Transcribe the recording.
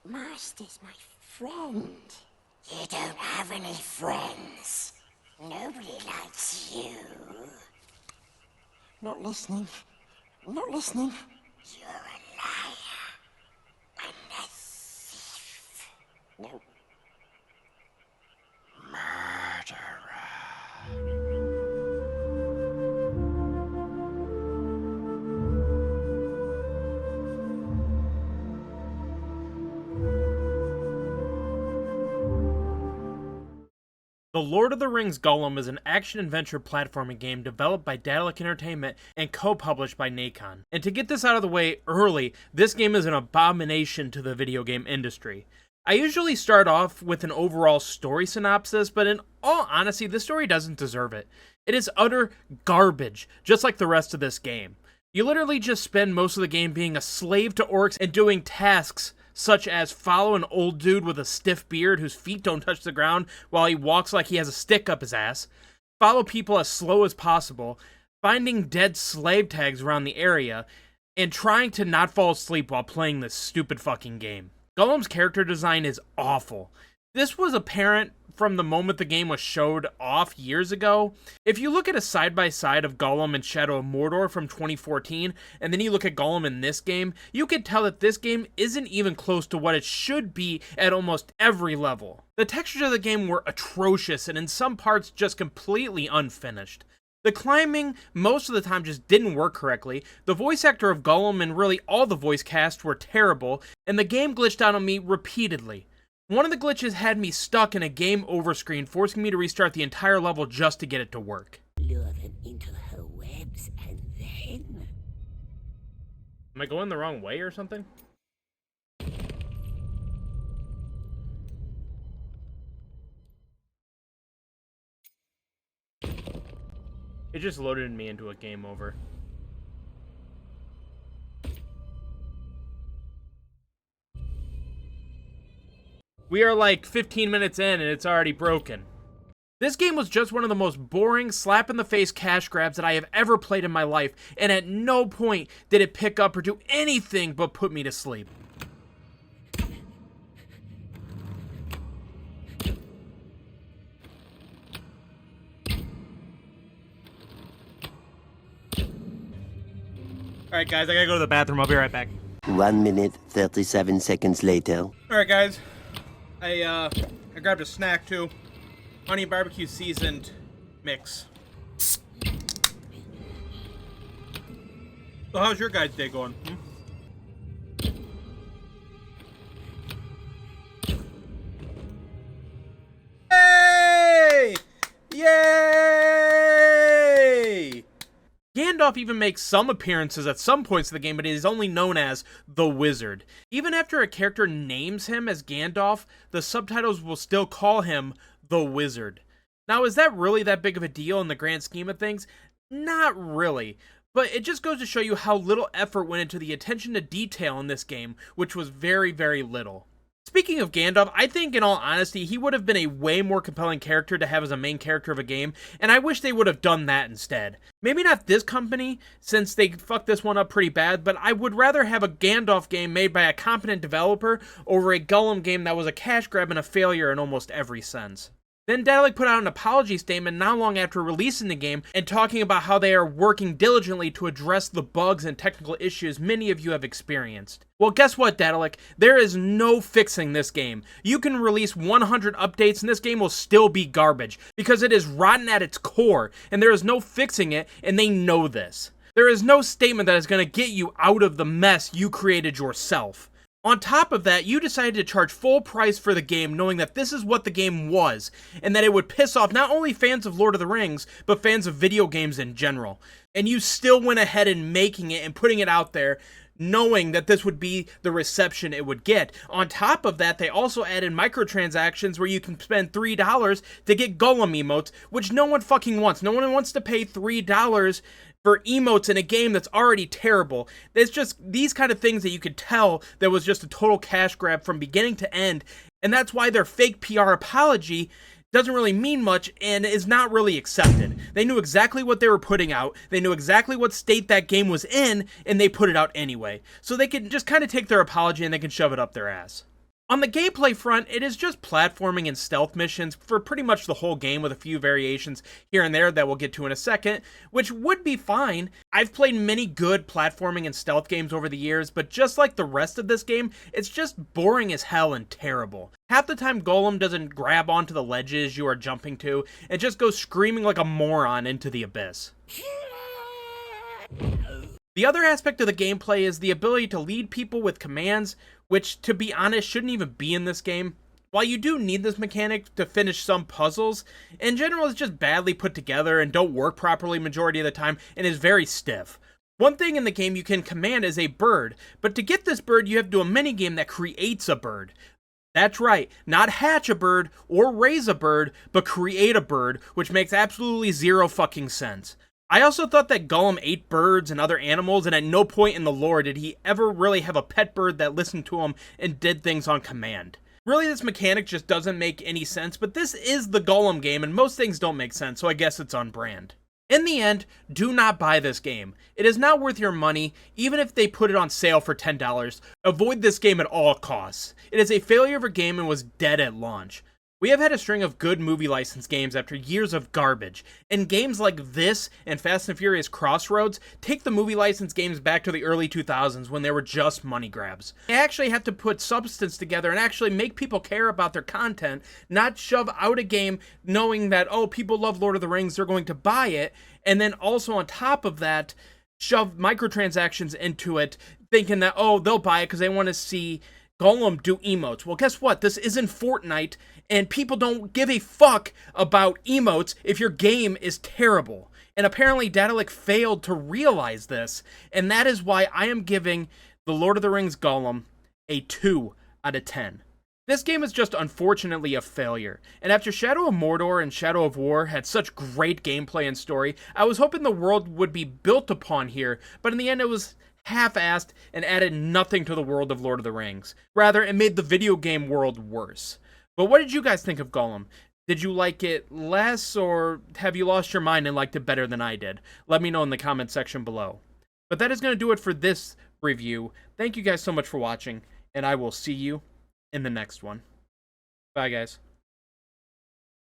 Master's my friend. You don't have any friends. Nobody likes you. Not listening. Not listening. You're a liar. And a thief. No. Murderer. The Lord of the Rings Gollum is an action-adventure platforming game developed by Daedalic Entertainment and co-published by Nacon. And to get this out of the way early, this game is an abomination to the video game industry. I usually start off with an overall story synopsis, but in all honesty, this story doesn't deserve it. It is utter garbage, just like the rest of this game. You literally just spend most of the game being a slave to orcs and doing tasks such as follow an old dude with a stiff beard whose feet don't touch the ground while he walks like he has a stick up his ass, follow people as slow as possible, finding dead slave tags around the area, and trying to not fall asleep while playing this stupid fucking game. Gollum's character design is awful. This was apparent from the moment the game was showed off years ago. If you look at a side-by-side of Gollum and Shadow of Mordor from 2014, and then you look at Gollum in this game, you can tell that this game isn't even close to what it should be at almost every level. The textures of the game were atrocious, and in some parts just completely unfinished. The climbing, most of the time, just didn't work correctly, the voice actor of Gollum and really all the voice cast were terrible, and the game glitched out on me repeatedly. One of the glitches had me stuck in a game over screen, forcing me to restart the entire level just to get it to work. Lure them into her webs and then... Am I going the wrong way or something? It just loaded me into a game over. We are like 15 minutes in and it's already broken. This game was just one of the most boring, slap-in-the-face cash grabs that I have ever played in my life, and at no point did it pick up or do anything but put me to sleep. Alright guys, I gotta go to the bathroom, I'll be right back. 1 minute, 37 seconds later. Alright guys, I grabbed a snack too. Honey barbecue seasoned mix. So how's your guys' day going? Hey! Yay! Gandalf even makes some appearances at some points of the game, but he is only known as the Wizard. Even after a character names him as Gandalf, the subtitles will still call him the Wizard. Now, is that really that big of a deal in the grand scheme of things? Not really, but it just goes to show you how little effort went into the attention to detail in this game, which was very, very little. Speaking of Gandalf, I think in all honesty, he would have been a way more compelling character to have as a main character of a game, and I wish they would have done that instead. Maybe not this company, since they fucked this one up pretty bad, but I would rather have a Gandalf game made by a competent developer over a Gollum game that was a cash grab and a failure in almost every sense. Then Daedalic put out an apology statement not long after releasing the game and talking about how they are working diligently to address the bugs and technical issues many of you have experienced. Well, guess what, Daedalic? There is no fixing this game. You can release 100 updates and this game will still be garbage because it is rotten at its core and there is no fixing it, and they know this. There is no statement that is going to get you out of the mess you created yourself. On top of that, you decided to charge full price for the game knowing that this is what the game was, and that it would piss off not only fans of Lord of the Rings, but fans of video games in general. And you still went ahead and making it and putting it out there, knowing that this would be the reception it would get. On top of that, they also added microtransactions where you can spend $3 to get Gollum emotes, which no one fucking wants. No one wants to pay $3 for emotes in a game that's already terrible. It's just these kind of things that you could tell that was just a total cash grab from beginning to end, and that's why their fake PR apology doesn't really mean much and is not really accepted. They knew exactly what they were putting out, they knew exactly what state that game was in, and they put it out anyway. So they can just kind of take their apology and they can shove it up their ass. On the gameplay front, it is just platforming and stealth missions for pretty much the whole game with a few variations here and there that we'll get to in a second, which would be fine. I've played many good platforming and stealth games over the years, but just like the rest of this game, it's just boring as hell and terrible. Half the time Gollum doesn't grab onto the ledges you are jumping to, and just goes screaming like a moron into the abyss. The other aspect of the gameplay is the ability to lead people with commands, which, to be honest, shouldn't even be in this game. While you do need this mechanic to finish some puzzles, in general it's just badly put together and don't work properly majority of the time and is very stiff. One thing in the game you can command is a bird, but to get this bird you have to do a minigame that creates a bird. That's right, not hatch a bird or raise a bird, but create a bird, which makes absolutely zero fucking sense. I also thought that Gollum ate birds and other animals, and at no point in the lore did he ever really have a pet bird that listened to him and did things on command. Really, this mechanic just doesn't make any sense, but this is the Gollum game, and most things don't make sense, so I guess it's on brand. In the end, do not buy this game. It is not worth your money, even if they put it on sale for $10. Avoid this game at all costs. It is a failure of a game and was dead at launch. We have had a string of good movie license games after years of garbage, and games like this and Fast and Furious Crossroads take the movie license games back to the early 2000s when they were just money grabs. They actually have to put substance together and actually make people care about their content, not shove out a game knowing that, oh, people love Lord of the Rings, they're going to buy it, and then also on top of that, shove microtransactions into it, thinking that, oh, they'll buy it because they want to see Gollum do emotes. Well, guess what? This isn't Fortnite, and people don't give a fuck about emotes if your game is terrible. And apparently Daedalic failed to realize this, and that is why I am giving The Lord of the Rings Gollum a 2 out of 10. This game is just unfortunately a failure, and after Shadow of Mordor and Shadow of War had such great gameplay and story, I was hoping the world would be built upon here, but in the end it was half-assed and added nothing to the world of Lord of the Rings. Rather, it made the video game world worse. But what did you guys think of Gollum? Did you like it less, or have you lost your mind and liked it better than I did? Let me know in the comment section below. But that is going to do it for this review. Thank you guys so much for watching, and I will see you in the next one. Bye, guys.